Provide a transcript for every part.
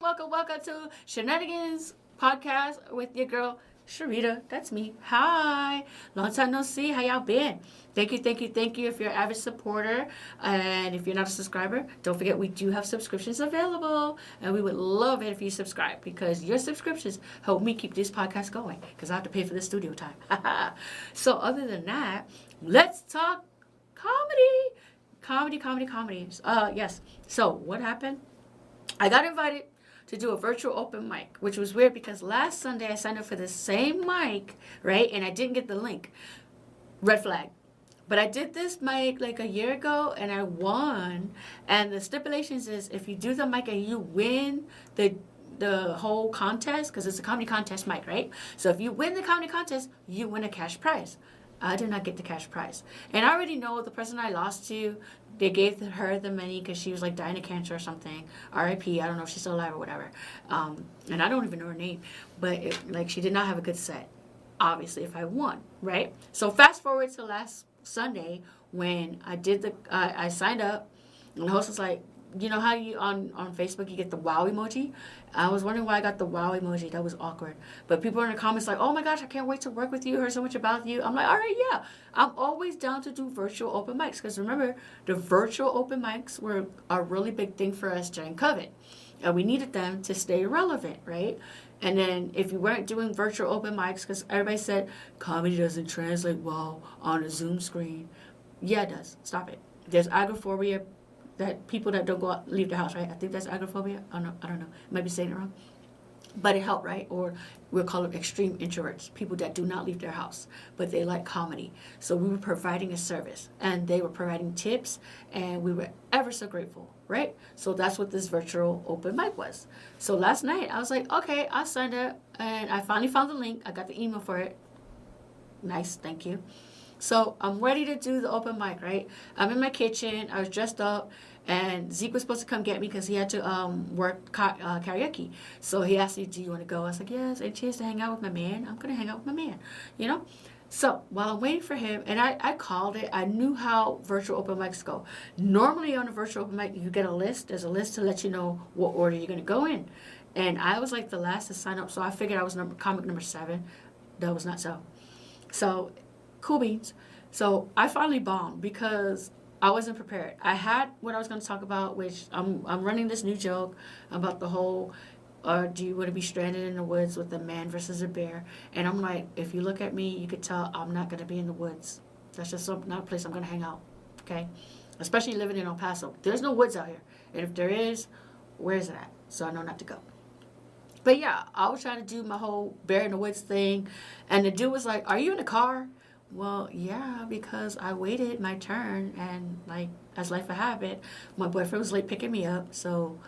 Welcome to Shenanigans Podcast with your girl Sharita. That's me. Hi. Long time no see. How y'all been? Thank you if you're an avid supporter. And if you're not a subscriber, don't forget we do have subscriptions available. And we would love it if you subscribe because your subscriptions help me keep this podcast going because I have to pay for the studio time. So other than that, let's talk comedy. Comedy. Yes. So what happened? I got invited to do a virtual open mic, which was weird because last Sunday I signed up for the same mic, right? And I didn't get the link. Red flag. But I did this mic like a year ago and I won. And the stipulations is if you do the mic and you win the whole contest, because it's a comedy contest mic, right? So if you win the comedy contest, you win a cash prize. I did not get the cash prize. And I already know the person I lost to, they gave her the money because she was like dying of cancer or something. RIP, I don't know if she's still alive or whatever. And I don't even know her name. But she did not have a good set, obviously, if I won, right? So fast forward to last Sunday when I did I signed up and the host was like, you know how you on Facebook you get the wow emoji? I was wondering why I got the wow emoji. That was awkward. But people are in the comments like, oh my gosh, I can't wait to work with you. Heard so much about you. I'm like, all right, yeah. I'm always down to do virtual open mics because remember, the virtual open mics were a really big thing for us during COVID. And we needed them to stay relevant, right? And then if you weren't doing virtual open mics, because everybody said comedy doesn't translate well on a Zoom screen. Yeah, it does. Stop it. There's agoraphobia that people that don't go out, leave the house, right? I think that's agoraphobia. I don't know. I might be saying it wrong. But it helped, right? Or we'll call them extreme introverts, people that do not leave their house, but they like comedy. So we were providing a service, and they were providing tips, and we were ever so grateful, right? So that's what this virtual open mic was. So last night, I was like, okay, I signed up, and I finally found the link. I got the email for it. Nice, thank you. So I'm ready to do the open mic, right? I'm in my kitchen. I was dressed up, and Zeke was supposed to come get me because he had to work karaoke. So he asked me, "Do you want to go?" I was like, "Yes." Any chance to hang out with my man? I'm gonna hang out with my man, you know. So while I'm waiting for him, and I called it. I knew how virtual open mics go. Normally on a virtual open mic, you get a list. There's a list to let you know what order you're gonna go in. And I was like the last to sign up, so I figured I was comic number 7. That was not so. So cool beans. So I finally bombed because I wasn't prepared. I had what I was going to talk about, which I'm running this new joke about the whole, do you want to be stranded in the woods with a man versus a bear? And I'm like, if you look at me, you could tell I'm not going to be in the woods. That's just not a place I'm going to hang out. Okay? Especially living in El Paso. There's no woods out here. And if there is, where is it at? So I know not to go. But yeah, I was trying to do my whole bear in the woods thing. And the dude was like, are you in the car? Well, yeah, because I waited my turn, and like as life would have it, my boyfriend was late picking me up, so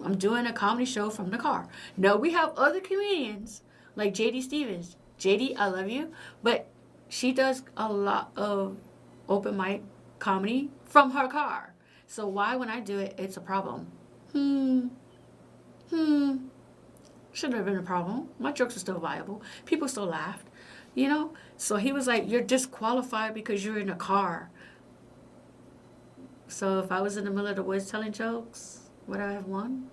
I'm doing a comedy show from the car. No, we have other comedians like JD Stevens. JD, I love you, but she does a lot of open mic comedy from her car. So why, when I do it, it's a problem? Shouldn't have been a problem. My jokes are still viable. People still laughed. You know? So he was like, you're disqualified because you're in a car. So if I was in the middle of the woods telling jokes, would I have won?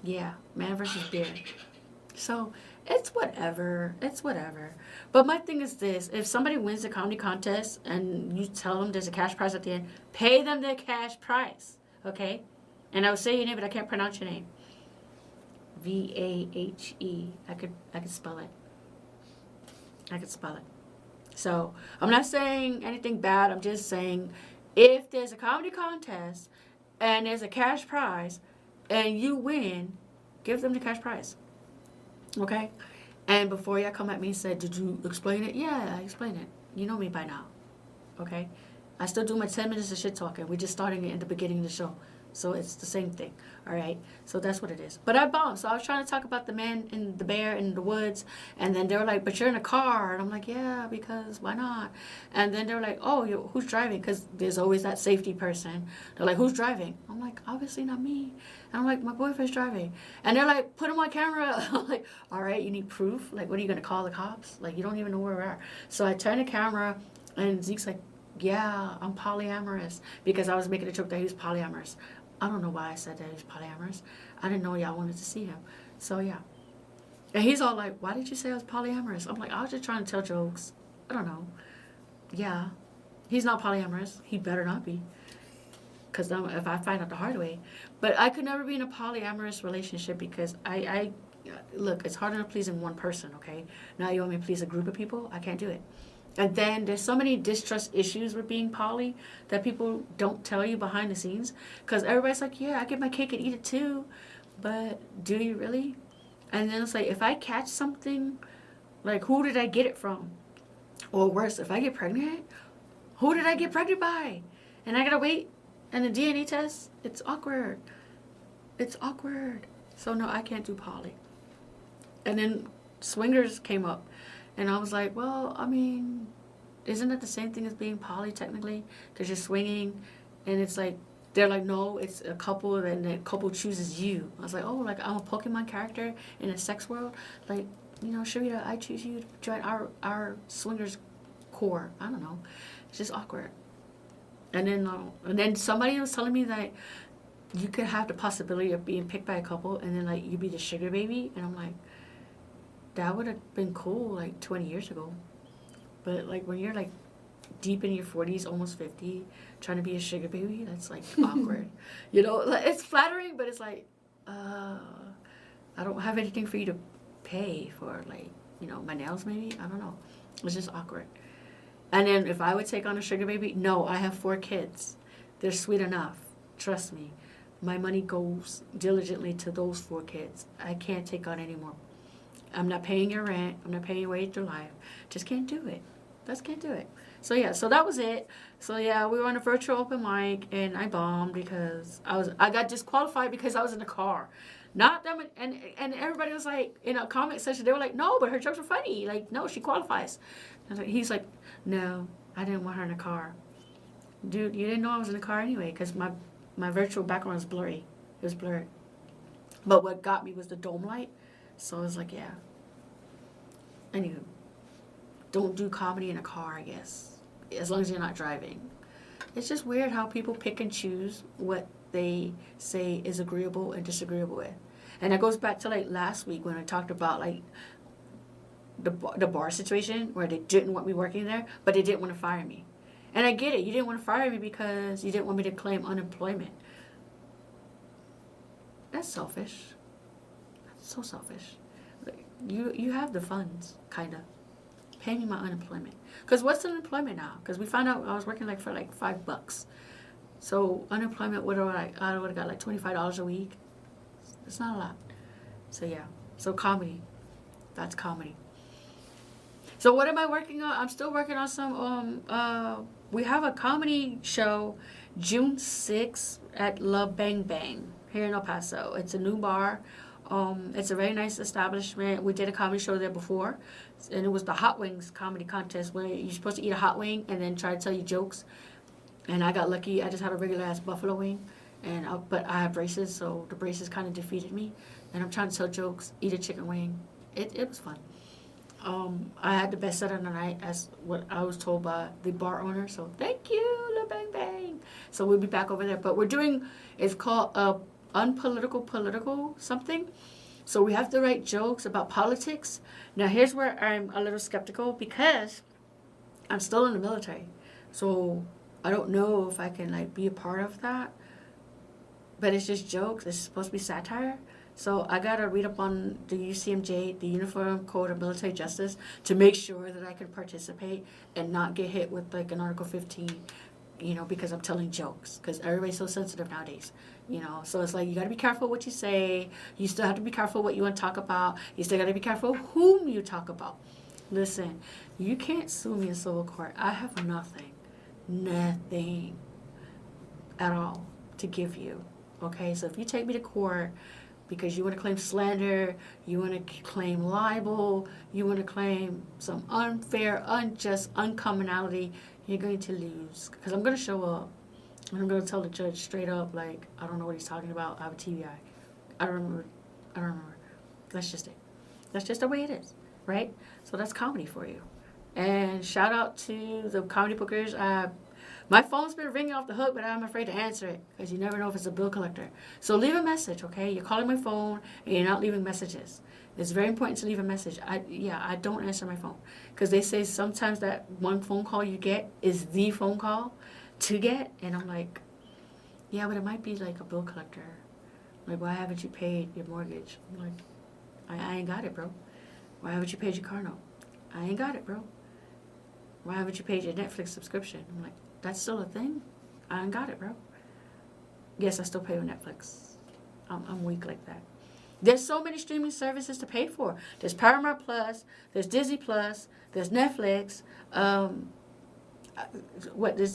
Yeah, man versus bear. So it's whatever. It's whatever. But my thing is this. If somebody wins a comedy contest and you tell them there's a cash prize at the end, pay them their cash prize. Okay? And I would say your name, but I can't pronounce your name. Vahe. I could spell it. I could spell it. So I'm not saying anything bad. I'm just saying if there's a comedy contest and there's a cash prize and you win, give them the cash prize. Okay? And before y'all come at me and say, did you explain it? Yeah, I explained it. You know me by now. Okay? I still do my 10 minutes of shit talking. We're just starting it in the beginning of the show. So it's the same thing, all right? So that's what it is. But I bombed. So I was trying to talk about the man and the bear in the woods. And then they were like, but you're in a car. And I'm like, yeah, because why not? And then they were like, oh, who's driving? Because there's always that safety person. They're like, who's driving? I'm like, obviously not me. And I'm like, my boyfriend's driving. And they're like, put him on camera. I'm like, all right, you need proof? Like, what are you going to call the cops? Like, you don't even know where we are. So I turn the camera, and Zeke's like, yeah, I'm polyamorous. Because I was making a joke that he was polyamorous. I don't know why I said that he was polyamorous. I didn't know y'all wanted to see him. So, yeah. And he's all like, why did you say I was polyamorous? I'm like, I was just trying to tell jokes. I don't know. Yeah. He's not polyamorous. He better not be. Because if I find out the hard way. But I could never be in a polyamorous relationship because look, it's hard enough pleasing one person, okay? Now you want me to please a group of people? I can't do it. And then there's so many distrust issues with being poly that people don't tell you behind the scenes. Because everybody's like, yeah, I get my cake and eat it too. But do you really? And then it's like, if I catch something, like, who did I get it from? Or worse, if I get pregnant, who did I get pregnant by? And I gotta wait. And the DNA test, it's awkward. It's awkward. So no, I can't do poly. And then swingers came up. And I was like, well, I mean, isn't that the same thing as being poly technically? Because you're swinging and it's like, they're like, no, it's a couple and the couple chooses you. I was like, oh, like I'm a Pokemon character in a sex world? Like, you know, Sharita, I choose you to join our swingers core. I don't know. It's just awkward. And then somebody was telling me that you could have the possibility of being picked by a couple and then like you be the sugar baby. And I'm like, that would have been cool like 20 years ago. But like when you're like deep in your 40s, almost 50, trying to be a sugar baby, that's like awkward. You know, like, it's flattering, but it's like, I don't have anything for you to pay for, like, you know, my nails maybe. I don't know. It's just awkward. And then if I would take on a sugar baby, no, I have 4 kids. They're sweet enough. Trust me. My money goes diligently to those 4 kids. I can't take on any more. I'm not paying your rent. I'm not paying your way through life. Just can't do it. Just can't do it. So yeah, so that was it. So yeah, we were on a virtual open mic and I bombed because I got disqualified because I was in the car. Not them, and everybody was like, in a comment section, they were like, no, but her jokes are funny. Like, no, she qualifies. He's like, no, I didn't want her in the car. Dude, you didn't know I was in the car anyway because my virtual background was blurry. It was blurred. But what got me was the dome light. So I was like, yeah. Anywho, don't do comedy in a car, I guess. As long as you're not driving. It's just weird how people pick and choose what they say is agreeable and disagreeable with. And that goes back to like last week when I talked about like the bar situation where they didn't want me working there, but they didn't want to fire me. And I get it. You didn't want to fire me because you didn't want me to claim unemployment. That's selfish. That's so selfish. You have the funds, kind of. Pay me my unemployment. Because what's unemployment now? Because we found out I was working like for like $5. So unemployment, I would have got like $25 a week. It's not a lot. So yeah. So comedy. That's comedy. So what am I working on? I'm still working on some, we have a comedy show June 6th at La Bang Bang here in El Paso. It's a new bar. It's a very nice establishment. We did a comedy show there before, and it was the Hot Wings comedy contest where you're supposed to eat a hot wing and then try to tell you jokes. And I got lucky. I just had a regular ass buffalo wing, but I have braces, so the braces kind of defeated me. And I'm trying to tell jokes, eat a chicken wing. It was fun. I had the best set of the night, as what I was told by the bar owner. So thank you, La Bang Bang. So we'll be back over there. But it's called Unpolitical Political something. So we have to write jokes about politics. Now here's where I'm a little skeptical because I'm still in the military. So I don't know if I can like be a part of that. But it's just jokes. It's supposed to be satire. So I got to read up on the UCMJ, the Uniform Code of Military Justice, to make sure that I can participate and not get hit with like an Article 15, you know, because I'm telling jokes. Because everybody's so sensitive nowadays, you know. So it's like you got to be careful what you say. You still have to be careful what you want to talk about. You still got to be careful whom you talk about. Listen, you can't sue me in civil court. I have nothing at all to give you. Okay, so if you take me to court because you want to claim slander, you want to claim libel, you want to claim some unfair, unjust, uncommonality, you're going to lose. Because I'm going to show up, and I'm going to tell the judge straight up, like, I don't know what he's talking about. I have a TBI. I don't remember. That's just it. That's just the way it is, right? So that's comedy for you. And shout out to the comedy bookers. My phone's been ringing off the hook, but I'm afraid to answer it because you never know if it's a bill collector. So leave a message, okay? You're calling my phone and you're not leaving messages. It's very important to leave a message. I don't answer my phone because they say sometimes that one phone call you get is the phone call to get, and I'm like, yeah, but it might be like a bill collector. Like, why haven't you paid your mortgage? I'm like, I ain't got it, bro. Why haven't you paid your car note? I ain't got it, bro. Why haven't you paid your Netflix subscription? I'm like, that's still a thing? I ain't got it, bro. Yes, I still pay with Netflix. I'm weak like that. There's so many streaming services to pay for. There's Paramount Plus, there's Disney Plus, there's Netflix, there's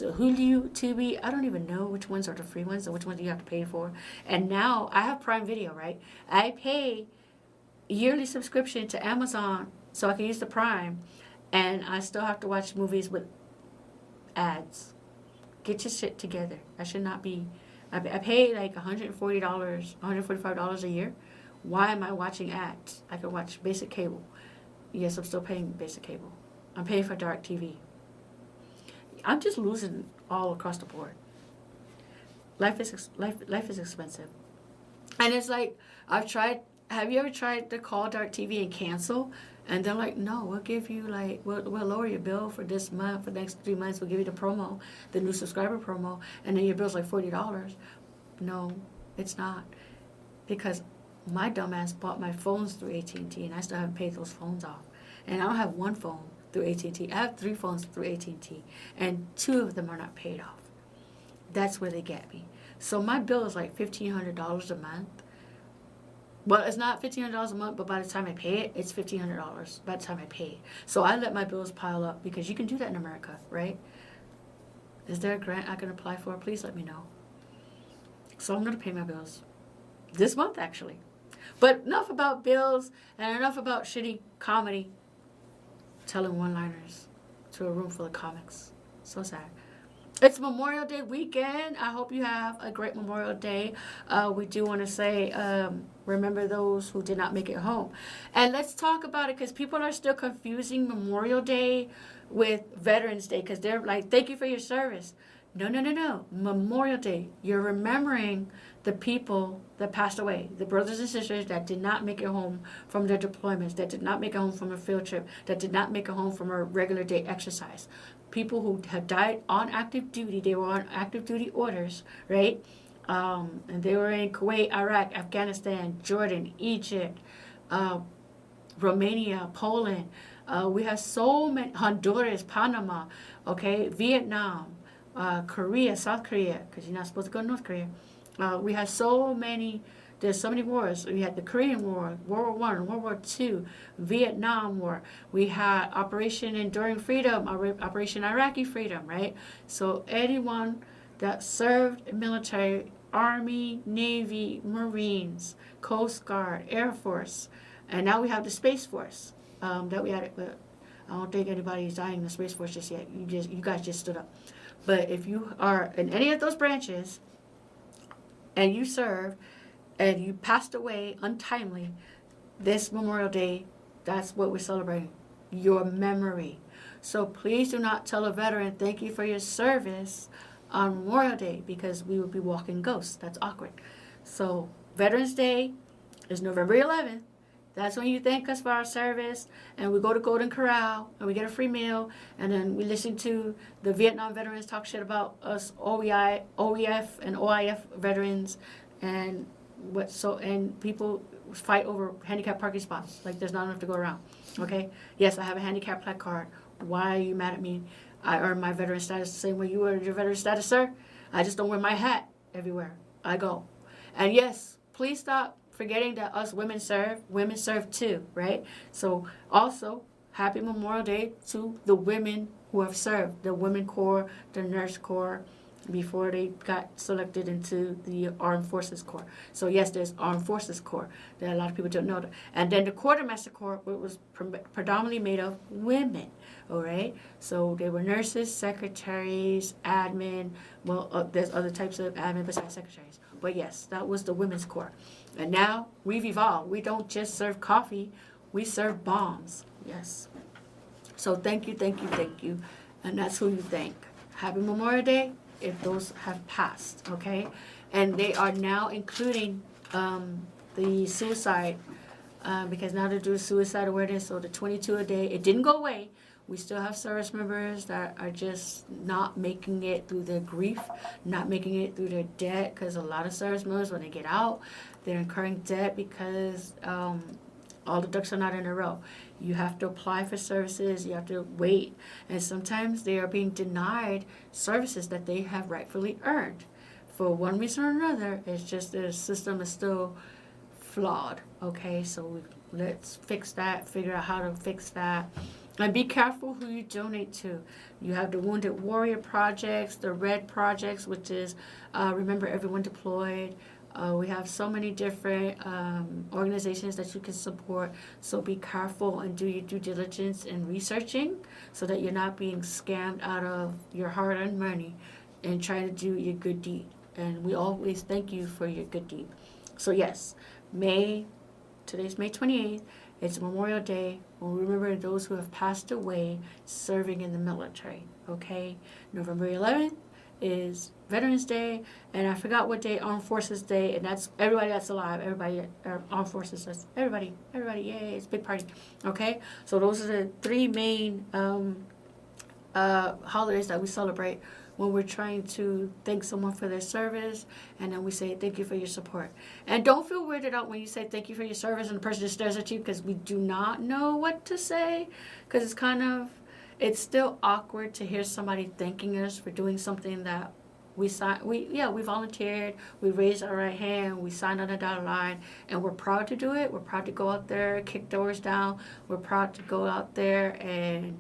Hulu, Tubi. I don't even know which ones are the free ones and which ones you have to pay for. And now I have Prime Video, right? I pay yearly subscription to Amazon so I can use the Prime, and I still have to watch movies with ads. Get your shit together. I should not be. I pay like $140, $145 a year. Why am I watching ads? I could watch basic cable. Yes, I'm still paying basic cable. I'm paying for dark TV. I'm just losing all across the board. Life is expensive. And it's like, have you ever tried to call dark TV and cancel? And they're like, no, we'll give you we'll lower your bill for this month, for the next 3 months, we'll give you the promo, the new subscriber promo, and then your bill's like $40. No, it's not. Because my dumbass bought my phones through AT&T, and I still haven't paid those phones off. And I don't have one phone through AT&T. I have 3 phones through AT&T, and 2 of them are not paid off. That's where they get me. So my bill is like $1,500 a month. Well, it's not $1,500 a month, but by the time I pay it, it's $1,500 by the time I pay it. So I let my bills pile up because you can do that in America, right? Is there a grant I can apply for? Please let me know. So I'm going to pay my bills this month, actually. But enough about bills and enough about shitty comedy telling one-liners to a room full of comics. So sad. It's Memorial Day weekend. I hope you have a great Memorial Day. We do want to say, remember those who did not make it home. And let's talk about it because people are still confusing Memorial Day with Veterans Day because they're like, thank you for your service. No. Memorial Day. You're remembering the people that passed away, the brothers and sisters that did not make it home from their deployments, that did not make it home from a field trip, that did not make it home from a regular day exercise. People who have died on active duty, they were on active duty orders, right? And they were in Kuwait, Iraq, Afghanistan, Jordan, Egypt, Romania, Poland. We have so many, Honduras, Panama, okay, Vietnam, Korea, South Korea, because you're not supposed to go to North Korea. We have so many, there's so many wars. We had the Korean War, World War I, World War II, Vietnam War. We had Operation Enduring Freedom, Operation Iraqi Freedom, right? So anyone that served military, Army, Navy, Marines, Coast Guard, Air Force, and now we have the Space Force that we had. But I don't think anybody's dying in the Space Force just yet. You guys just stood up. But if you are in any of those branches and you served and you passed away untimely, this Memorial Day, that's what we're celebrating, your memory. So please do not tell a veteran, thank you for your service on Memorial Day, because we would be walking ghosts. That's awkward. So Veterans Day is November 11th. That's when you thank us for our service, and we go to Golden Corral, and we get a free meal, and then we listen to the Vietnam veterans talk shit about us OEF and OIF veterans, and people fight over handicapped parking spots. Like there's not enough to go around. Okay? Yes, I have a handicap plaque card. Why are you mad at me? I earn my veteran status the same way you earned your veteran status, sir. I just don't wear my hat everywhere I go. And yes, please stop forgetting that us women serve too, right? So also, happy Memorial Day to the women who have served, the Women Corps, the Nurse Corps, before they got selected into the Armed Forces Corps. So yes, there's Armed Forces Corps that a lot of people don't know. And then the Quartermaster Corps was predominantly made of women, all right? So they were nurses, secretaries, admin. Well, there's other types of admin besides secretaries. But yes, that was the Women's Corps. And now we've evolved. We don't just serve coffee, we serve bombs. Yes. So thank you. And that's who you thank. Happy Memorial Day if those have passed, okay? And they are now including the suicide because now they're doing suicide awareness. So the 22 a day, it didn't go away. We still have service members that are just not making it through their grief, not making it through their debt, because a lot of service members, when they get out, they're incurring debt because all the ducks are not in a row. You have to apply for services, you have to wait, and sometimes they are being denied services that they have rightfully earned. For one reason or another, it's just the system is still flawed, okay? So let's fix that, figure out how to fix that. And be careful who you donate to. You have the Wounded Warrior Projects, the Red Projects, which is Remember Everyone Deployed. We have so many different organizations that you can support. So be careful and do your due diligence in researching so that you're not being scammed out of your hard-earned money and trying to do your good deed. And we always thank you for your good deed. So yes, today's May 28th. It's Memorial Day. We'll remember those who have passed away serving in the military, okay? November 11th is Veterans Day, and I forgot what day, Armed Forces Day, and that's everybody that's alive, everybody, Armed Forces, that's everybody, yay, it's a big party, okay? So those are the three main holidays that we celebrate when we're trying to thank someone for their service, and then we say thank you for your support. And don't feel weirded out when you say thank you for your service and the person just stares at you, because we do not know what to say, because it's still awkward to hear somebody thanking us for doing something that we volunteered, we raised our right hand, we signed on the dotted line, and we're proud to do it. We're proud to go out there, kick doors down. We're proud to go out there and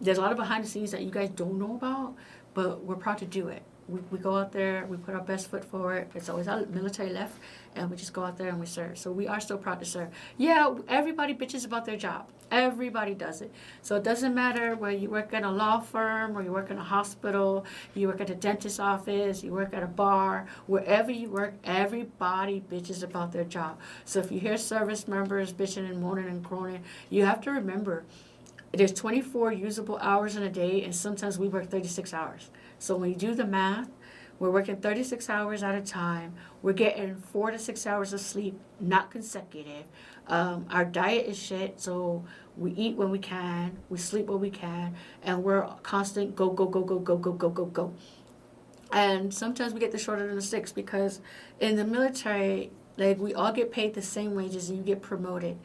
there's a lot of behind the scenes that you guys don't know about, but we're proud to do it. We go out there, we put our best foot forward. It's always our military left, and we just go out there and we serve. So we are still proud to serve. Yeah, everybody bitches about their job. Everybody does it. So it doesn't matter whether you work in a law firm or you work in a hospital, you work at a dentist's office, you work at a bar, wherever you work, everybody bitches about their job. So if you hear service members bitching and moaning and groaning, you have to remember there's 24 usable hours in a day, and sometimes we work 36 hours. So when you do the math, we're working 36 hours at a time. We're getting 4 to 6 hours of sleep, not consecutive. Our diet is shit, so we eat when we can, we sleep when we can, and we're constant go, go, go, go, go, go, go, go, go. And sometimes we get the short end of the sticks because in the military, like, we all get paid the same wages and you get promoted,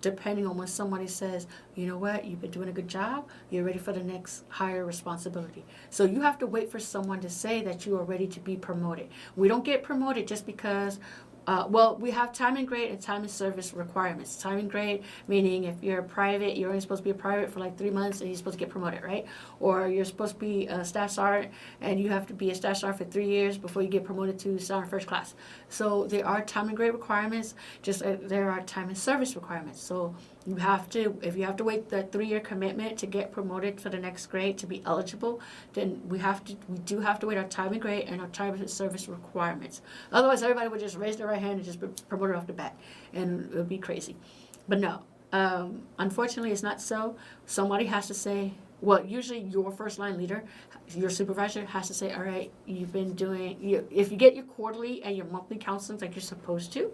depending on when somebody says, you know what, you've been doing a good job, you're ready for the next higher responsibility. So you have to wait for someone to say that you are ready to be promoted. We don't get promoted just because, we have time and grade and time and service requirements. Time and grade, meaning if you're private, you're only supposed to be a private for like 3 months and you're supposed to get promoted, right? Or you're supposed to be a staff sergeant and you have to be a staff sergeant for 3 years before you get promoted to sergeant first class. So there are time and grade requirements, just like there are time and service requirements. So you have to, if you have to wait the 3-year commitment to get promoted for the next grade to be eligible, then we do have to wait our time and grade and our time and service requirements. Otherwise, everybody would just raise their right hand and just be promoted off the bat, and it would be crazy. But no, unfortunately, it's not so. Somebody has to say, well, usually your first line leader, your supervisor has to say, all right, you've been doing, if you get your quarterly and your monthly counselings like you're supposed to,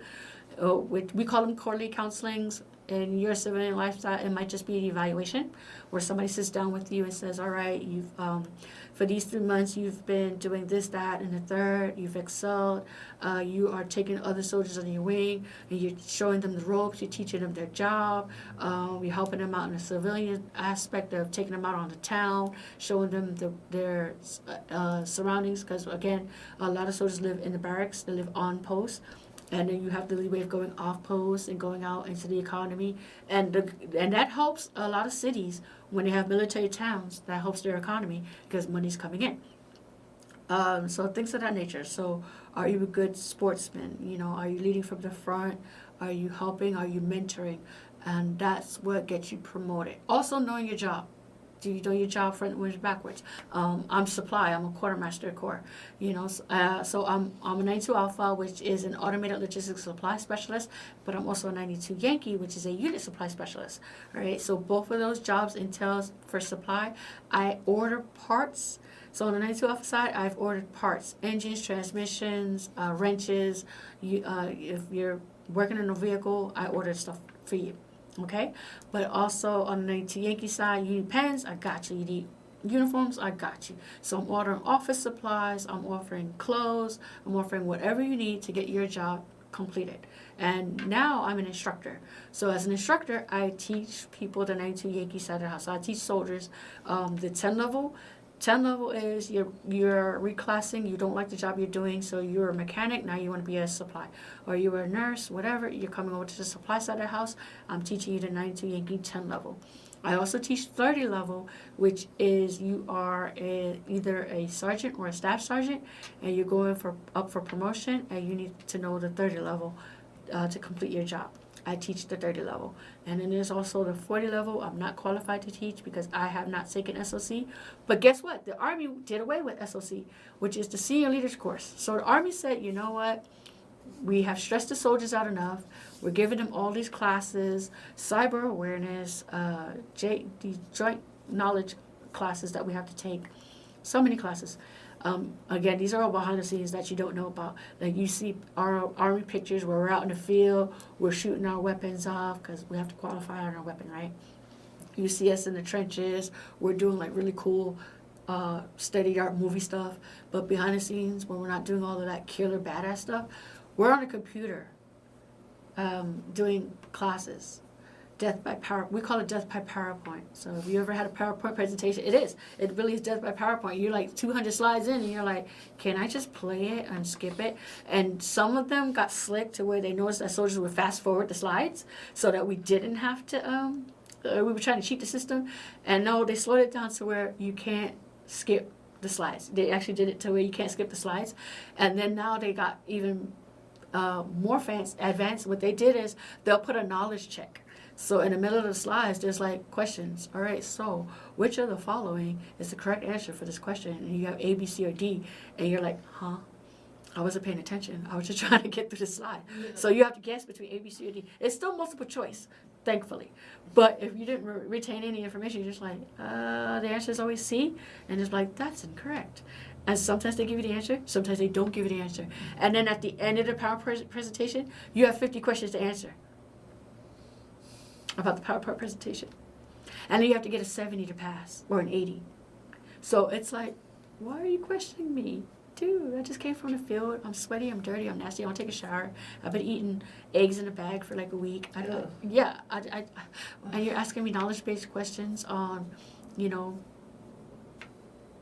we call them quarterly counselings. In your civilian lifestyle, it might just be an evaluation where somebody sits down with you and says, all right, you've for these 3 months, you've been doing this, that, and the third. You've excelled. You are taking other soldiers under your wing, and you're showing them the ropes. You're teaching them their job. You're helping them out in the civilian aspect of taking them out on the town, showing them their surroundings. Because, again, a lot of soldiers live in the barracks. They live on post. And then you have the leeway of going off post and going out into the economy. And that helps a lot of cities when they have military towns. That helps their economy because money's coming in. So things of that nature. So are you a good sportsman? You know, are you leading from the front? Are you helping? Are you mentoring? And that's what gets you promoted. Also knowing your job. Do you do your job frontwards, backwards? I'm supply. I'm a quartermaster core. So I'm a 92 Alpha, which is an automated logistics supply specialist, but I'm also a 92 Yankee, which is a unit supply specialist. All right. So both of those jobs entails for supply. I order parts. So on the 92 Alpha side, I've ordered parts, engines, transmissions, wrenches. If you're working in a vehicle, I ordered stuff for you. Okay, but also on the 92 Yankee side, you need pens, I got you. You need uniforms, I got you. So I'm ordering office supplies, I'm offering clothes, I'm offering whatever you need to get your job completed. And now I'm an instructor. So as an instructor, I teach people the 92 Yankee side of the house. So I teach soldiers the 10 level. 10 level is you're reclassing, you don't like the job you're doing, so you're a mechanic, now you want to be a supply. Or you were a nurse, whatever, you're coming over to the supply side of the house, I'm teaching you the 92 Yankee 10 level. I also teach 30 level, which is you are either a sergeant or a staff sergeant, and you're going up for promotion, and you need to know the 30 level to complete your job. I teach the 30 level. And then there's also the 40 level. I'm not qualified to teach because I have not taken SOC. But guess what? The Army did away with SOC, which is the Senior Leaders Course. So the Army said, you know what? We have stressed the soldiers out enough. We're giving them all these classes, cyber awareness, the joint knowledge classes that we have to take. So many classes. Again, these are all behind the scenes that you don't know about. Like you see our Army pictures where we're out in the field, we're shooting our weapons off because we have to qualify on our weapon, right? You see us in the trenches, we're doing like really cool state-of-the-art movie stuff. But behind the scenes, when we're not doing all of that killer badass stuff, we're on a computer doing classes. Death by power. We call it death by PowerPoint. So if you ever had a PowerPoint presentation, it is. It really is death by PowerPoint. You're like 200 slides in, and you're like, can I just play it and skip it? And some of them got slick to where they noticed that soldiers would fast forward the slides so that we didn't have to. We were trying to cheat the system, and no, they slowed it down to where you can't skip the slides. They actually did it to where you can't skip the slides, and then now they got even more advanced. What they did is they'll put a knowledge check. So in the middle of the slides, there's like questions. All right, so which of the following is the correct answer for this question? And you have A, B, C, or D. And you're like, huh? I wasn't paying attention. I was just trying to get through the slide. Yeah. So you have to guess between A, B, C, or D. It's still multiple choice, thankfully. But if you didn't retain any information, you're just like, the answer is always C. And it's like, that's incorrect. And sometimes they give you the answer. Sometimes they don't give you the answer. And then at the end of the PowerPoint presentation, you have 50 questions to answer about the PowerPoint presentation. And then you have to get a 70 to pass, or an 80. So it's like, why are you questioning me? Dude, I just came from the field. I'm sweaty, I'm dirty, I'm nasty, I want to take a shower. I've been eating eggs in a bag for like a week. And you're asking me knowledge-based questions on,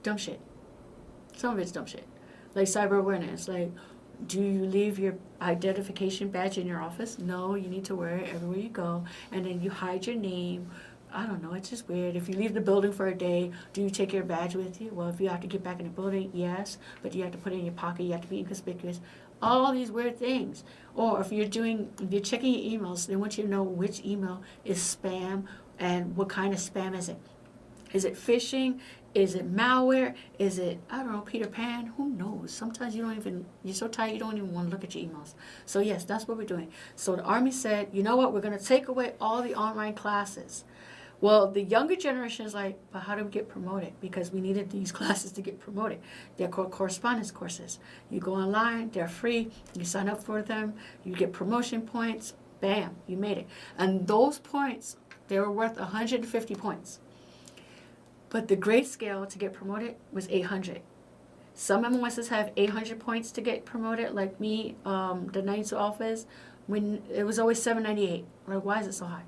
dumb shit. Some of it's dumb shit. Like cyber awareness, like, do you leave your identification badge in your office? No, you need to wear it everywhere you go. And then you hide your name. I don't know, it's just weird. If you leave the building for a day, do you take your badge with you? Well, if you have to get back in the building, yes. But you have to put it in your pocket. You have to be inconspicuous. All these weird things. Or if you're checking your emails, they want you to know which email is spam and what kind of spam is it. Is it phishing? Is it malware? Is it, I don't know, Peter Pan? Who knows? Sometimes you're so tired you don't even want to look at your emails. So yes, that's what we're doing. So the Army said, you know what, we're going to take away all the online classes. Well, the younger generation is like, but how do we get promoted? Because we needed these classes to get promoted. They're called correspondence courses. You go online, they're free, you sign up for them, you get promotion points, bam, you made it. And those points, they were worth 150 points. But the grade scale to get promoted was 800. Some MOSs have 800 points to get promoted, like me, the 92 Alphas, when it was always 798. Like, why is it so high?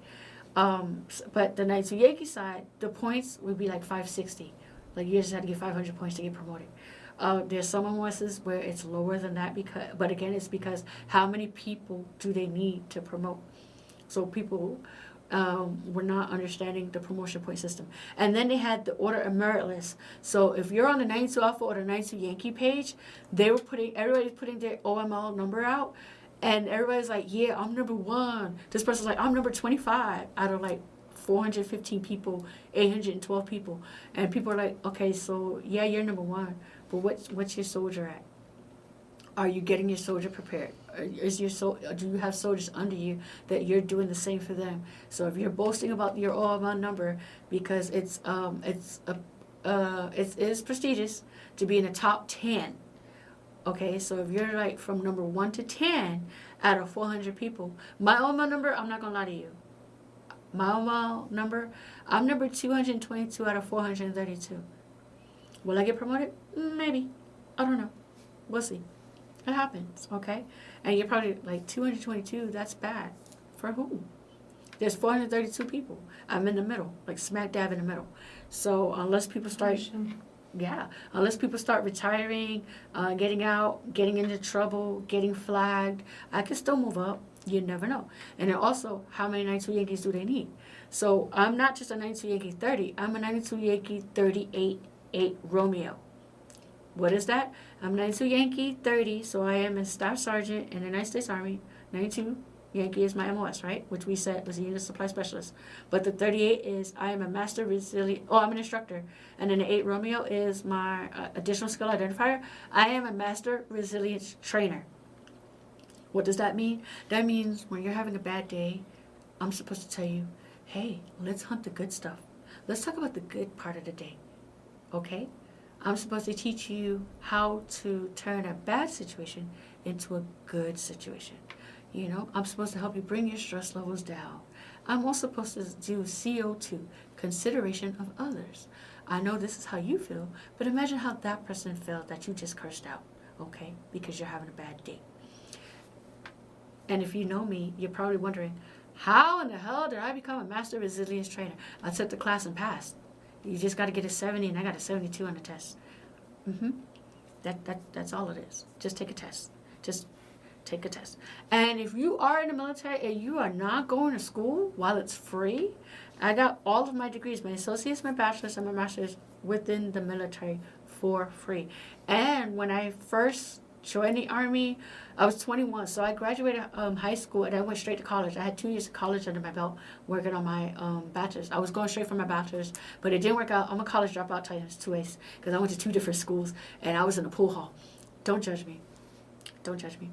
But the 92 Yankee side, the points would be like 560. Like, you just had to get 500 points to get promoted. There's some MOSs where it's lower than that, but again, it's because how many people do they need to promote? So people were not understanding the promotion point system. And then they had the order of merit list. So if you're on the 92 Alpha or the 92 Yankee page, everybody's putting their OML number out, and everybody's like, yeah, I'm number 1. This person's like, I'm number 25 out of like 415 people, 812 people. And people are like, okay, so yeah, you're number one, but what's your soldier at? Are you getting your soldier prepared? Do you have soldiers under you that you're doing the same for them? So if you're boasting about your all-around number because it is prestigious to be in the top 10. Okay, so if you're like from number 1 to 10 out of 400 people, my OMA number, I'm not gonna lie to you. My OMA number, I'm number 222 out of 432. Will I get promoted? Maybe. I don't know. We'll see. It happens, okay? And you're probably like 222, that's bad. For who? There's 432 people. I'm in the middle, like smack dab in the middle. So unless people start, unless people start retiring, getting out, getting into trouble, getting flagged, I can still move up. You never know. And then also, how many 92 Yankees do they need? So I'm not just a 92 Yankee 30. I'm a 92 Yankee 38 Romeo. What is that? I'm 92 Yankee 30, so I am a staff sergeant in the United States Army. 92 Yankee is my MOS, right? Which we said was a unit supply specialist. But the 38 is I am a master resilient. Oh, I'm an instructor. And then the 8 Romeo is my additional skill identifier. I am a master resilience trainer. What does that mean? That means when you're having a bad day, I'm supposed to tell you, hey, let's hunt the good stuff. Let's talk about the good part of the day. Okay? I'm supposed to teach you how to turn a bad situation into a good situation. You know, I'm supposed to help you bring your stress levels down. I'm also supposed to do CO2, consideration of others. I know this is how you feel, but imagine how that person felt that you just cursed out, okay, because you're having a bad day. And if you know me, you're probably wondering, how in the hell did I become a master resilience trainer? I took the class and passed. You just got to get a 70, and I got a 72 on the test. That's all it is. Just take a test. Just take a test. And if you are in the military and you are not going to school while it's free, I got all of my degrees, my associates, my bachelor's, and my master's within the military for free. And when I first joined the Army, I was 21, so I graduated high school and I went straight to college. I had 2 years of college under my belt working on my bachelor's. I was going straight from my bachelor's, but it didn't work out. I'm a college dropout times 2 ways because I went to 2 different schools and I was in a pool hall. Don't judge me. Don't judge me.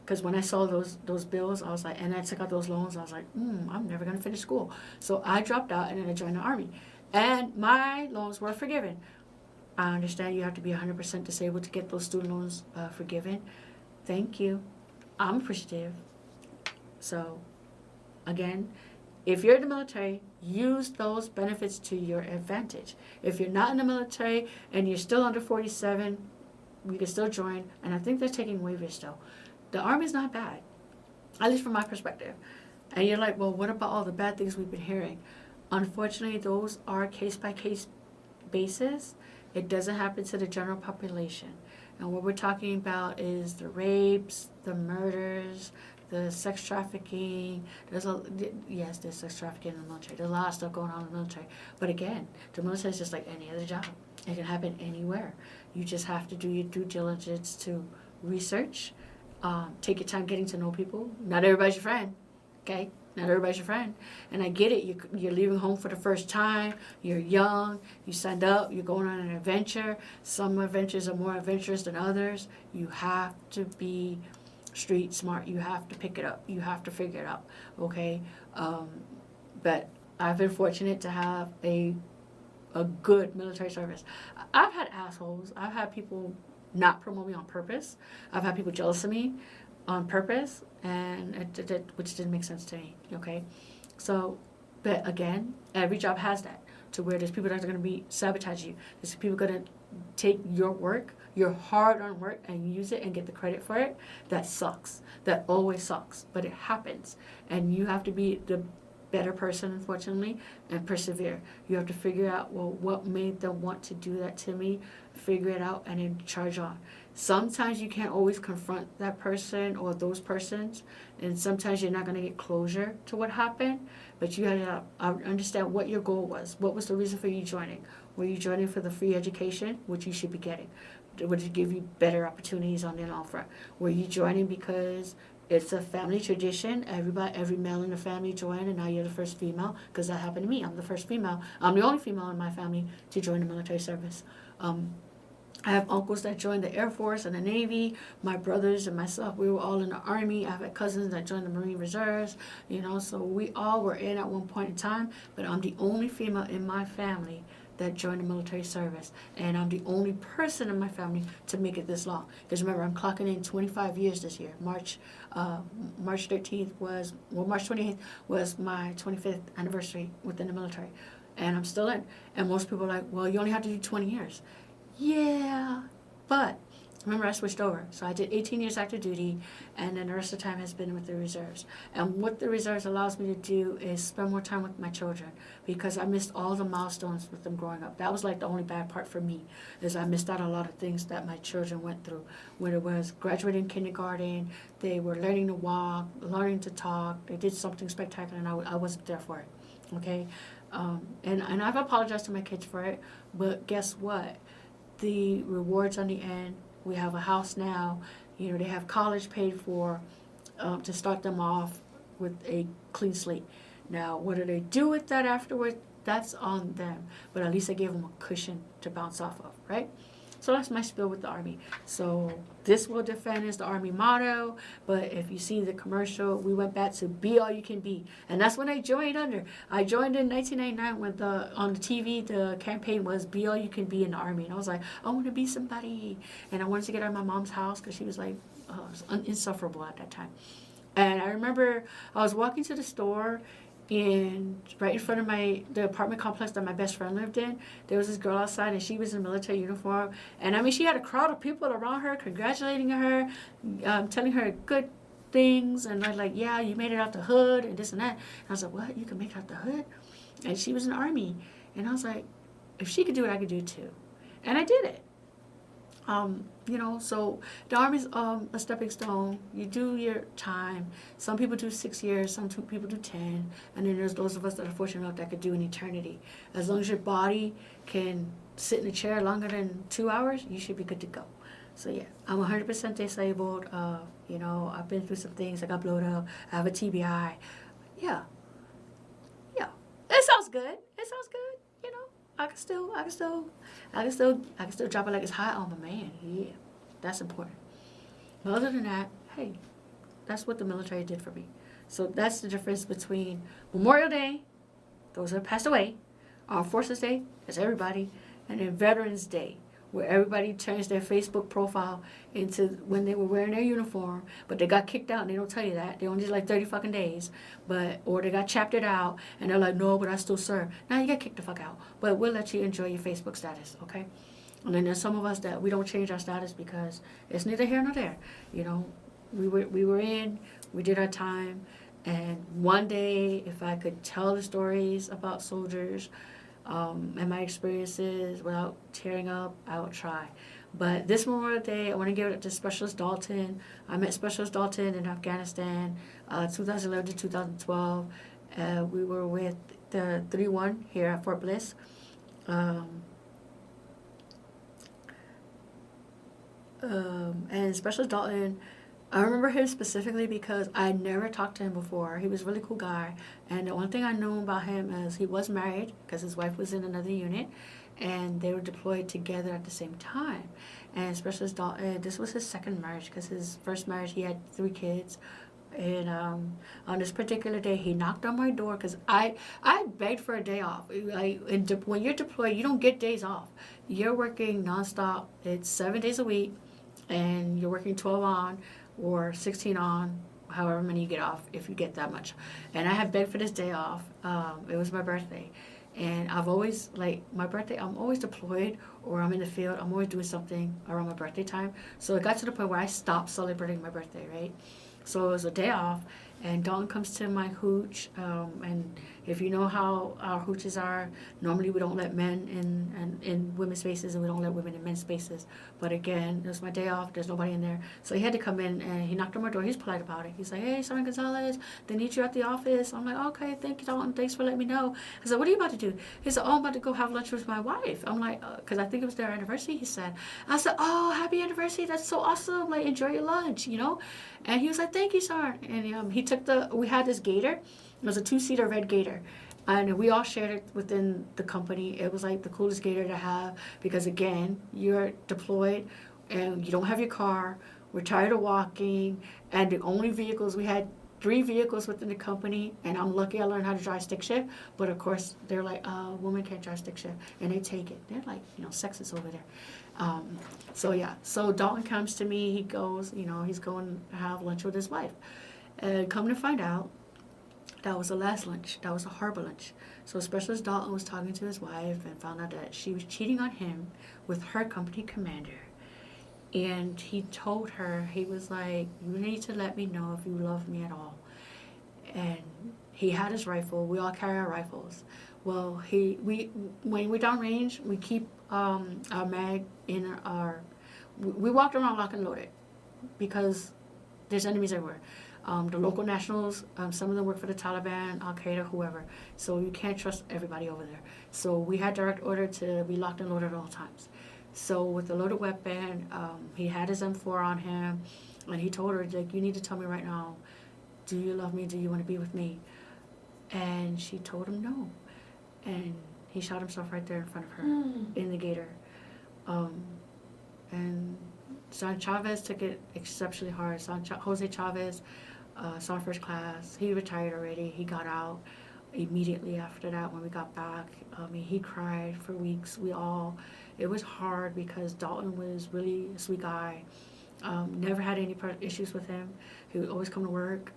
Because when I saw those bills, I was like, and I took out those loans, I was like, I'm never going to finish school. So I dropped out and then I joined the Army. And my loans were forgiven. I understand you have to be 100% disabled to get those student loans forgiven. Thank you. I'm appreciative. So, again, if you're in the military, use those benefits to your advantage. If you're not in the military and you're still under 47, you can still join. And I think they're taking waivers still. The Army's not bad, at least from my perspective. And you're like, well, what about all the bad things we've been hearing? Unfortunately, those are case-by-case basis. It doesn't happen to the general population. And what we're talking about is the rapes, the murders, the sex trafficking. There's sex trafficking in the military. There's a lot of stuff going on in the military. But again, the military is just like any other job. It can happen anywhere. You just have to do your due diligence to research. Take your time getting to know people. Not everybody's your friend, okay? Not everybody's your friend. And I get it. You're leaving home for the first time. You're young. You signed up. You're going on an adventure. Some adventures are more adventurous than others. You have to be street smart. You have to pick it up. You have to figure it out, okay? But I've been fortunate to have a good military service. I've had assholes. I've had people not promote me on purpose. I've had people jealous of me on purpose, and which didn't make sense to me, okay? So, but again, every job has that, to where there's people that are going to be sabotage you. There's people going to take your work, your hard-earned work, and use it and get the credit for it. That sucks. That always sucks, but it happens. And you have to be the better person, unfortunately, and persevere. You have to figure out, well, what made them want to do that to me, figure it out, and then charge on. Sometimes you can't always confront that person or those persons, and sometimes you're not going to get closure to what happened, but you have to understand what your goal was. What was the reason for you joining? Were you joining for the free education, which you should be getting? Would it give you better opportunities on the long front? Were you joining because It's a family tradition. Every male in the family joined, and now you're the first female, because that happened to me. I'm the first female. I'm the only female in my family to join the military service. I have uncles that joined the Air Force and the Navy. My brothers and myself, we were all in the Army. I have cousins that joined the Marine Reserves, so we all were in at one point in time, but I'm the only female in my family that joined the military service, and I'm the only person in my family to make it this long. Because remember, I'm clocking in 25 years this year. March 13th March 28th was my 25th anniversary within the military, and I'm still in. And most people are like, well, you only have to do 20 years. Yeah, but remember, I switched over. So I did 18 years active duty, and then the rest of the time has been with the reserves. And what the reserves allows me to do is spend more time with my children, because I missed all the milestones with them growing up. That was like the only bad part for me, is I missed out on a lot of things that my children went through. When it was graduating kindergarten, they were learning to walk, learning to talk. They did something spectacular, and I wasn't there for it. Okay, and I've apologized to my kids for it, but guess what? The rewards on the end. We have a house now. They have college paid for to start them off with a clean slate. Now, what do they do with that afterward? That's on them. But at least I gave them a cushion to bounce off of, right? So that's my spiel with the Army. So this will defend is the Army motto. But if you see the commercial, we went back to be all you can be. And that's when I joined under. I joined in 1999 when on the TV, the campaign was be all you can be in the Army. And I was like, I want to be somebody. And I wanted to get out of my mom's house because she was like insufferable at that time. And I remember I was walking to the store, and right in front of the apartment complex that my best friend lived in, there was this girl outside, and she was in military uniform. And I mean, she had a crowd of people around her congratulating her, telling her good things, and they're like, yeah, you made it out the hood, and this and that. And I was like, what? You can make it out the hood? And she was in the Army. And I was like, if she could do it, I could do it too. And I did it. So the Army's a stepping stone. You do your time. Some people do 6 years, some people do 10, and then there's those of us that are fortunate enough that could do an eternity. As long as your body can sit in a chair longer than 2 hours, you should be good to go. So yeah, I'm 100% disabled. I've been through some things. I got blown up. I have a TBI. Yeah. It sounds good. I can still drop it like it's hot on my man. Yeah, that's important. But other than that, hey, that's what the military did for me. So that's the difference between Memorial Day, those that passed away, Armed Forces Day, that's everybody, and then Veterans Day, where everybody turns their Facebook profile into when they were wearing their uniform, but they got kicked out and they don't tell you that. They only did like 30 fucking days, or they got chaptered out and they're like, no, but I still serve. Now you get kicked the fuck out, but we'll let you enjoy your Facebook status, okay? And then there's some of us that we don't change our status because it's neither here nor there. We were in, we did our time, and one day if I could tell the stories about soldiers, and my experiences without tearing up, I will try. But this Memorial Day, I want to give it to Specialist Dalton. I met Specialist Dalton in Afghanistan, 2011 to 2012. We were with the 3-1 here at Fort Bliss. And Specialist Dalton, I remember him specifically because I never talked to him before. He was a really cool guy. And the one thing I knew about him is he was married because his wife was in another unit. And they were deployed together at the same time. And Specialist Dalton, this was his second marriage because his first marriage, he had 3 kids. And on this particular day, he knocked on my door because I begged for a day off. When you're deployed, you don't get days off. You're working nonstop. It's 7 days a week. And you're working 12 on or 16 on, however many you get off, if you get that much. And I had begged for this day off. It was my birthday. And I've always, my birthday, I'm always deployed or I'm in the field. I'm always doing something around my birthday time. So it got to the point where I stopped celebrating my birthday, right? So it was a day off. And Dalton comes to my hooch, and if you know how our hooches are, normally we don't let men in women's spaces, and we don't let women in men's spaces. But again, it was my day off. There's nobody in there, so he had to come in, and he knocked on my door. He's polite about it. He's like, "Hey, Sergeant Gonzalez, they need you at the office." I'm like, "Okay, thank you, Dalton. Thanks for letting me know." I said, "What are you about to do?" He said, "Oh, I'm about to go have lunch with my wife." I'm like, "Because I think it was their anniversary." He said. I said, "Oh, happy anniversary! That's so awesome! Like, enjoy your lunch, you know." And he was like, "Thank you, sir." And he took we had this gator. It was a 2-seater red gator. And we all shared it within the company. It was like the coolest gator to have because, again, you're deployed and you don't have your car. We're tired of walking. And the only vehicles, we had 3 vehicles within the company. And I'm lucky I learned how to drive stick shift. But, of course, they're like, women can't drive stick shift. And they take it. They're like, sexist over there. So, yeah. So Dalton comes to me. He goes, he's going to have lunch with his wife. And come to find out, that was the last lunch. That was a harbor lunch. So Specialist Dalton was talking to his wife and found out that she was cheating on him with her company commander. And he told her, he was like, "You need to let me know if you love me at all." And he had his rifle. We all carry our rifles. Well, when we're downrange, we keep our mag in our. We walked around lock and loaded because there's enemies everywhere. The local nationals, some of them work for the Taliban, Al Qaeda, whoever. So you can't trust everybody over there. So we had direct order to be locked and loaded at all times. So with the loaded weapon, he had his M4 on him, and he told her, like, "You need to tell me right now, do you love me? Do you want to be with me?" And she told him no. And he shot himself right there in front of her in the gator. And San Chavez took it exceptionally hard. Jose Chavez, saw first class. He retired already. He got out immediately after that when we got back. He cried for weeks. It was hard because Dalton was really a sweet guy. Never had any issues with him. He would always come to work.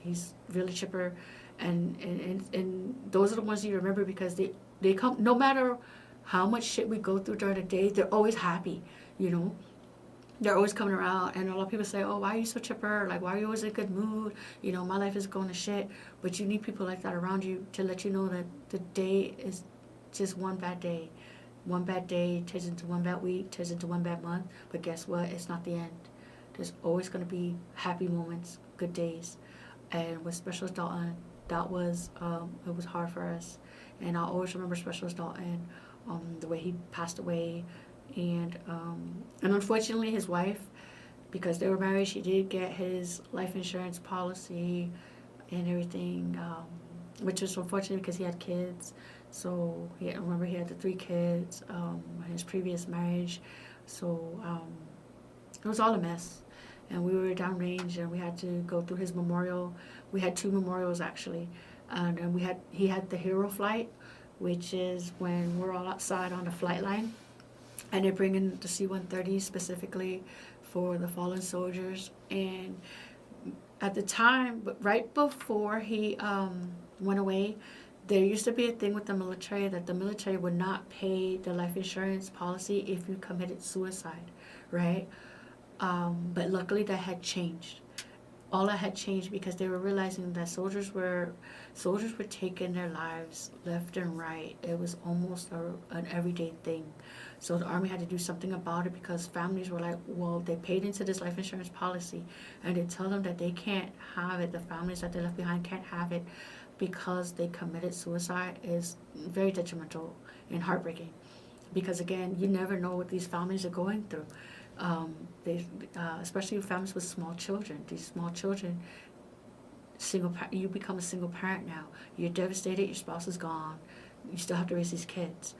He's really chipper. And those are the ones you remember because they come, no matter how much shit we go through during the day, they're always happy, They're always coming around, and a lot of people say, "Oh, why are you so chipper? Like, why are you always in a good mood? My life is going to shit." But you need people like that around you to let you know that the day is just one bad day. One bad day turns into one bad week, turns into one bad month. But guess what? It's not the end. There's always going to be happy moments, good days. And with Specialist Dalton, it was hard for us. And I'll always remember Specialist Dalton, the way he passed away. And unfortunately, his wife, because they were married, she did get his life insurance policy and everything, which was unfortunate because he had kids. So he had the 3 kids in his previous marriage. So it was all a mess. And we were downrange, and we had to go through his memorial. We had 2 memorials actually, and he had the hero flight, which is when we're all outside on the flight line. And they bring in the C-130 specifically for the fallen soldiers. And at the time, but right before he went away, there used to be a thing with the military that the military would not pay the life insurance policy if you committed suicide, right? But luckily that had changed. All that had changed because they were realizing that soldiers were taking their lives left and right. It was almost an everyday thing. So the Army had to do something about it because families were like, well, they paid into this life insurance policy, and they tell them that they can't have it. The families that they left behind can't have it because they committed suicide is very detrimental and heartbreaking. Because again, you never know what these families are going through. Especially families with small children. These small children, you become a single parent now. You're devastated. Your spouse is gone. You still have to raise these kids.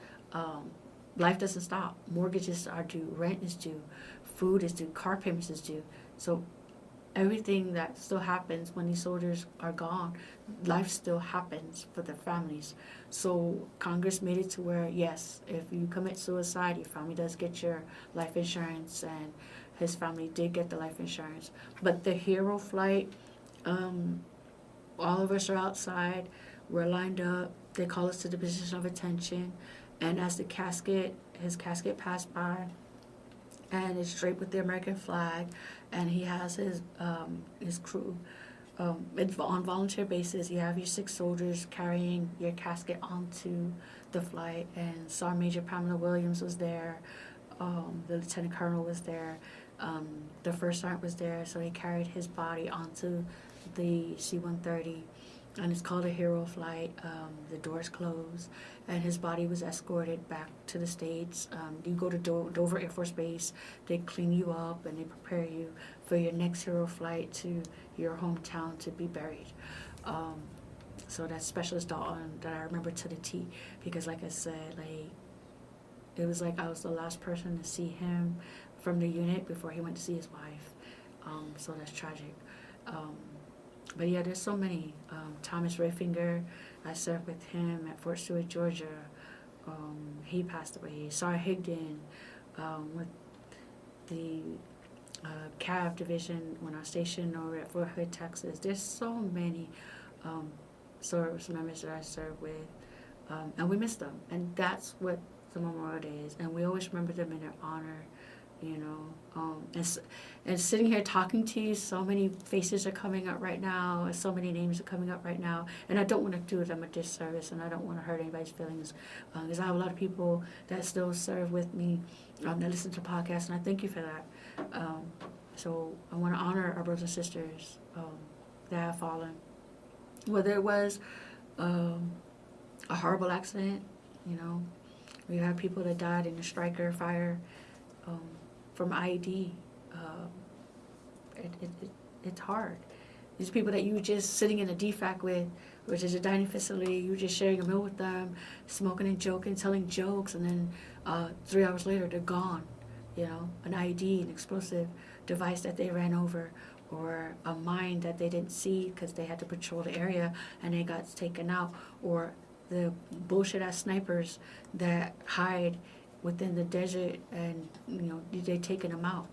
Life doesn't stop. Mortgages are due. Rent is due. Food is due. Car payments is due. So everything that still happens when these soldiers are gone, life still happens for their families. So Congress made it to where, yes, if you commit suicide, your family does get your life insurance, and his family did get the life insurance. But the hero flight, all of us are outside, we're lined up, they call us to the position of attention, and as his casket passed by, and it's draped with the American flag, and he has his crew On volunteer basis, you have your 6 soldiers carrying your casket onto the flight, and Sergeant Major Pamela Williams was there. The lieutenant colonel was there. The first sergeant was there, so he carried his body onto the C-130, and it's called a hero flight. The doors closed, and his body was escorted back to the States. You go to Dover Air Force Base, they clean you up, and they prepare you for your next hero flight to your hometown to be buried. So that's Specialist Dalton that I remember to the T, because like I said, it was like I was the last person to see him from the unit before he went to see his wife. So that's tragic. But yeah, there's so many. Thomas Rayfinger, I served with him at Fort Stewart, Georgia. He passed away. Sergeant Higdon, with the CAV division when I was stationed over at Fort Hood, Texas. There's so many service members that I served with, and we miss them. And that's what the Memorial Day is. And we always remember them in their honor. And sitting here talking to you, so many faces are coming up right now, and so many names are coming up right now, and I don't want to do them a disservice, and I don't want to hurt anybody's feelings, because I have a lot of people that still serve with me, that listen to podcasts, and I thank you for that. So I want to honor our brothers and sisters that have fallen, whether it was a horrible accident. We had people that died in the striker fire. From IED, it's hard. These people that you were just sitting in a DFAC with, which is a dining facility, you were just sharing a meal with them, smoking and joking, telling jokes, and then 3 hours later they're gone. An IED, an explosive device that they ran over, or a mine that they didn't see because they had to patrol the area and they got taken out, or the bullshit ass snipers that hide within the desert, and they taking them out.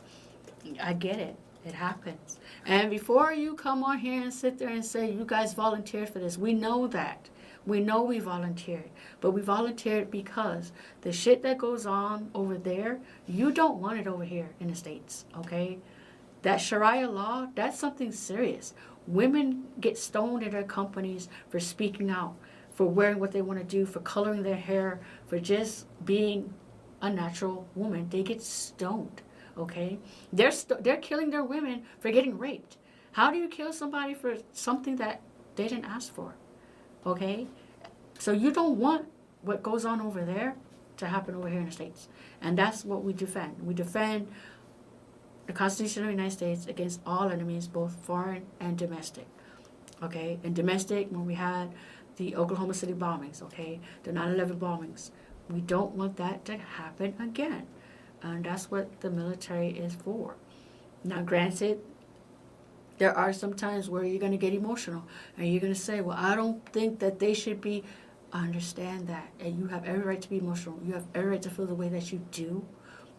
I get it. It happens. And before you come on here and sit there and say you guys volunteered for this, we know that. We know we volunteered. But we volunteered because the shit that goes on over there, you don't want it over here in the States, okay? That Sharia law, that's something serious. Women get stoned in their companies for speaking out, for wearing what they want to do, for coloring their hair, for just being a natural woman. They get stoned, okay? They're killing their women for getting raped. How do you kill somebody for something that they didn't ask for, okay? So you don't want what goes on over there to happen over here in the States. And that's what we defend. We defend the Constitution of the United States against all enemies, both foreign and domestic, okay? And domestic, when we had the Oklahoma City bombings, okay? The 9/11 bombings. We don't want that to happen again. And that's what the military is for. Now, granted, there are some times where you're going to get emotional. And you're going to say, well, I don't think that they should be. I understand that. And you have every right to be emotional. You have every right to feel the way that you do.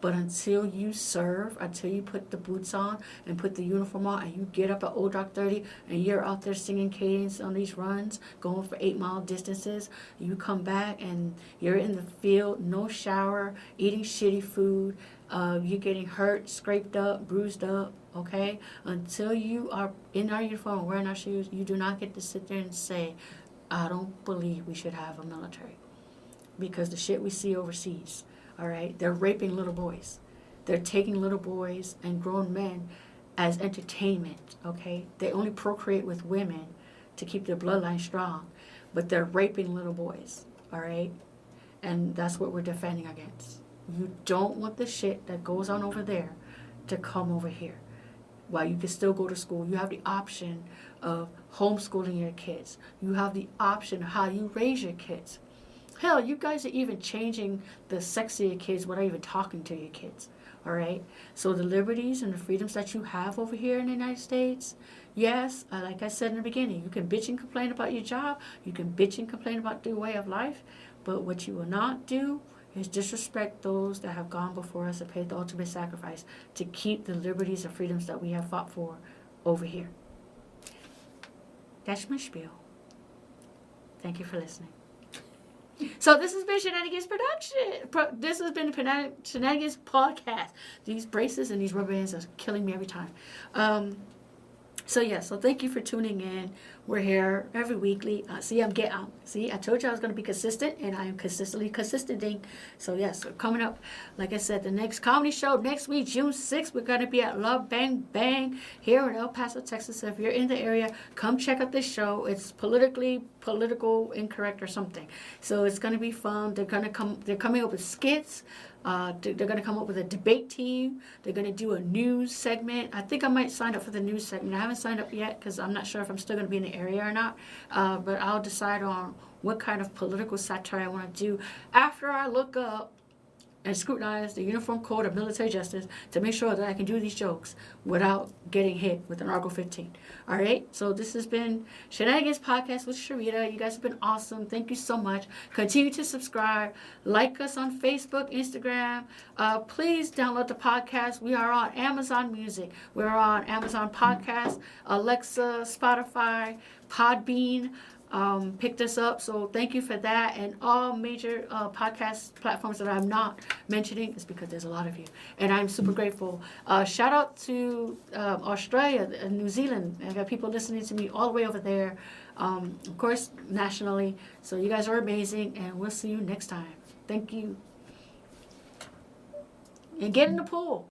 But until you serve, until you put the boots on and put the uniform on, and you get up at Old Dock 30 and you're out there singing cadence on these runs, going for 8-mile distances, you come back and you're in the field, no shower, eating shitty food, you're getting hurt, scraped up, bruised up, okay? Until you are in our uniform, wearing our shoes, you do not get to sit there and say, I don't believe we should have a military. Because the shit we see overseas, all right, they're raping little boys. They're taking little boys and grown men as entertainment, okay? They only procreate with women to keep their bloodline strong, but they're raping little boys, all right? And that's what we're defending against. You don't want the shit that goes on over there to come over here. While you can still go to school, you have the option of homeschooling your kids. You have the option of how you raise your kids. Hell, you guys are even changing the sex of your kids without even talking to your kids, all right? So the liberties and the freedoms that you have over here in the United States, yes, like I said in the beginning, you can bitch and complain about your job, you can bitch and complain about the way of life, but what you will not do is disrespect those that have gone before us and paid the ultimate sacrifice to keep the liberties and freedoms that we have fought for over here. That's my spiel. Thank you for listening. So this has been Shenanigans Production. This has been the Shenanigans Podcast. These braces and these rubber bands are killing me every time. So thank you for tuning in. We're here every weekly. I told you I was going to be consistent, and I am consistently consistenting. So yes, so coming up, like I said, the next comedy show next week, June 6th, we're going to be at Love Bang Bang here in El Paso, Texas. So if you're in the area, come check out this show. It's political incorrect or something. So it's going to be fun. They're coming up with skits. They're going to come up with a debate team. They're going to do a news segment. I think I might sign up for the news segment. I haven't signed up yet because I'm not sure if I'm still going to be in the area or not. But I'll decide on what kind of political satire I want to do after I look up and scrutinize the Uniform Code of Military Justice to make sure that I can do these jokes without getting hit with an Article 15. All right? So this has been Shenanigans Podcast with Sharita. You guys have been awesome. Thank you so much. Continue to subscribe. Like us on Facebook, Instagram. Please download the podcast. We are on Amazon Music. We're on Amazon Podcasts, Alexa, Spotify, Podbean. Picked us up, so thank you for that. And all major podcast platforms that I'm not mentioning is because there's a lot of you, and I'm super grateful. Shout out to Australia and New Zealand. I got people listening to me all the way over there, of course nationally. So you guys are amazing, and we'll see you next time. Thank you, and get in the pool.